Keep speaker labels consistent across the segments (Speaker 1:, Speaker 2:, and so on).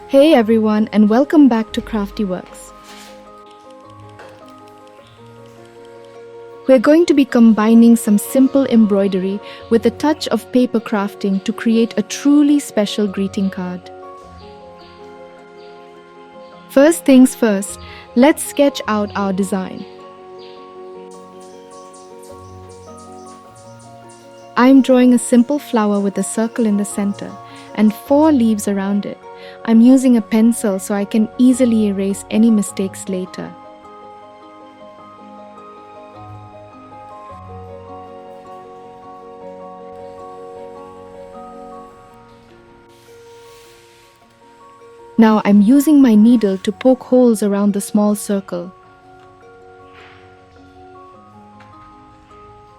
Speaker 1: Hey everyone, and welcome back to CraftiWorks. We're going to be combining some simple embroidery with a touch of paper crafting to create a truly special greeting card. First things first, let's sketch out our design. I'm drawing a simple flower with a circle in the center and 4 leaves around it. I'm using a pencil so I can easily erase any mistakes later. Now I'm using my needle to poke holes around the small circle.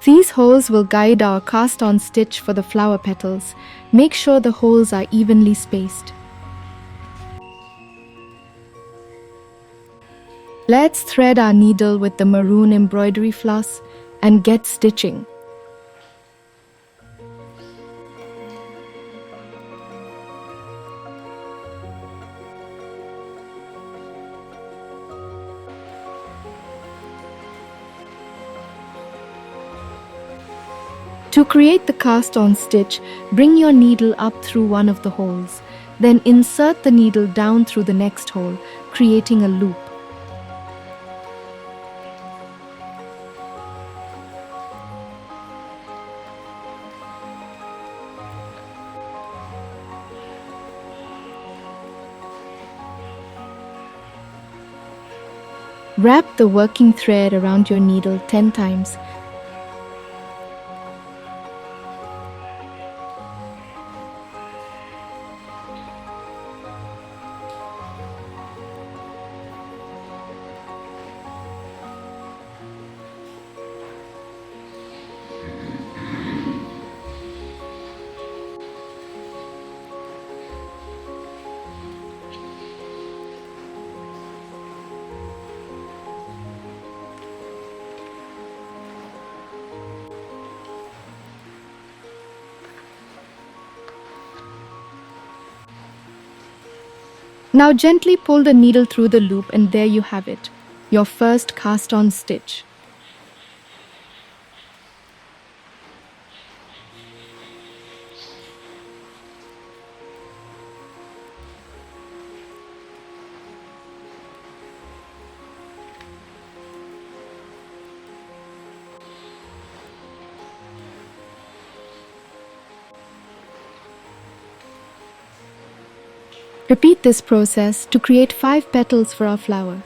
Speaker 1: These holes will guide our cast-on stitch for the flower petals. Make sure the holes are evenly spaced. Let's thread our needle with the maroon embroidery floss and get stitching. To create the cast-on stitch, bring your needle up through one of the holes. Then insert the needle down through the next hole, creating a loop. Wrap the working thread around your needle 10 times. Now gently pull the needle through the loop and there you have it, your first cast-on stitch. Repeat this process to create 5 petals for our flower.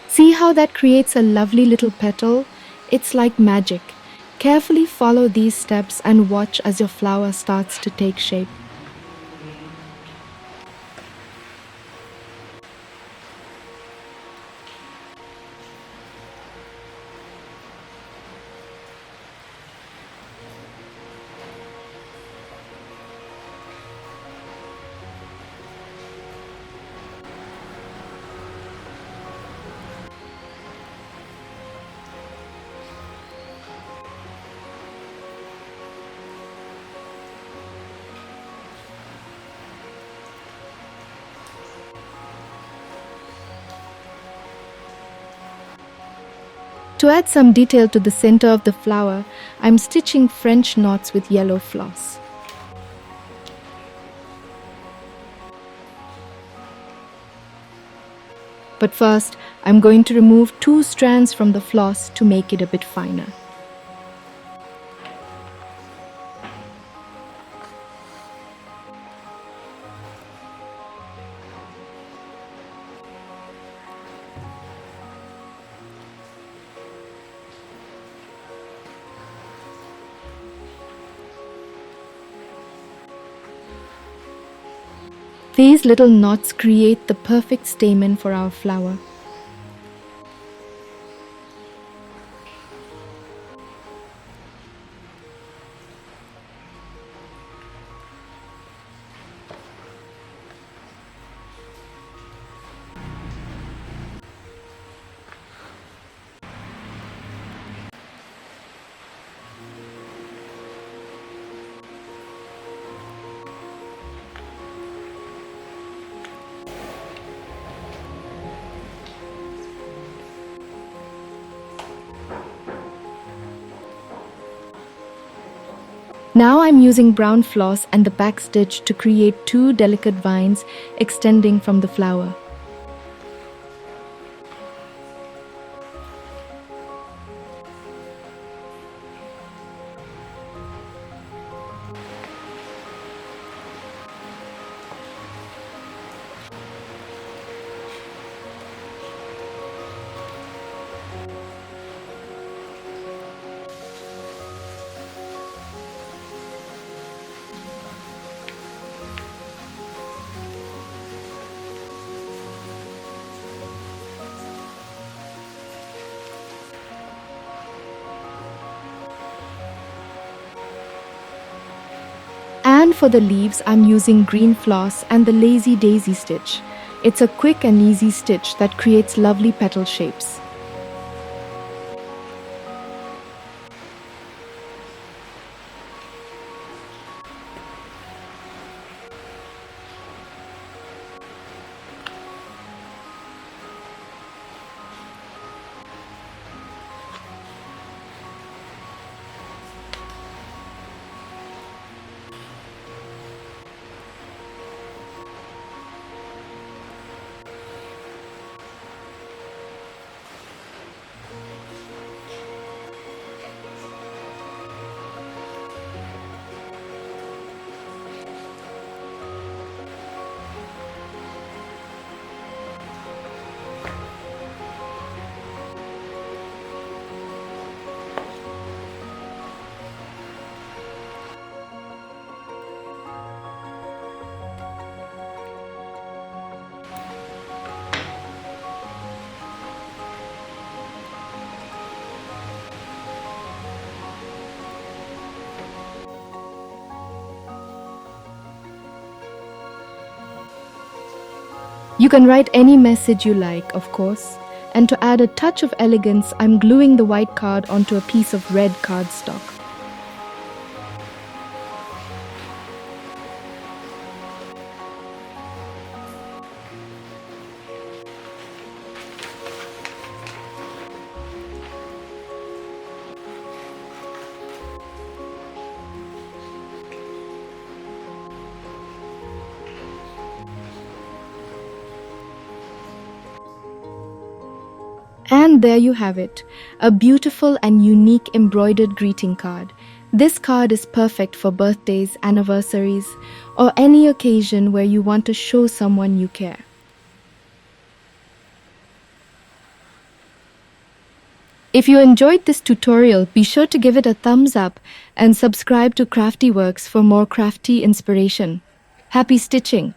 Speaker 1: See how that creates a lovely little petal? It's like magic. Carefully follow these steps and watch as your flower starts to take shape. To add some detail to the center of the flower, I'm stitching French knots with yellow floss. But first, I'm going to remove 2 strands from the floss to make it a bit finer. These little knots create the perfect stamen for our flower. Now I'm using brown floss and the back stitch to create 2 delicate vines extending from the flower. And for the leaves, I'm using green floss and the lazy daisy stitch. It's a quick and easy stitch that creates lovely petal shapes. You can write any message you like, of course. And to add a touch of elegance, I'm gluing the white card onto a piece of red cardstock. And there you have it, a beautiful and unique embroidered greeting card. This card is perfect for birthdays, anniversaries, or any occasion where you want to show someone you care. If you enjoyed this tutorial, be sure to give it a thumbs up and subscribe to CraftiWorks for more crafty inspiration. Happy stitching!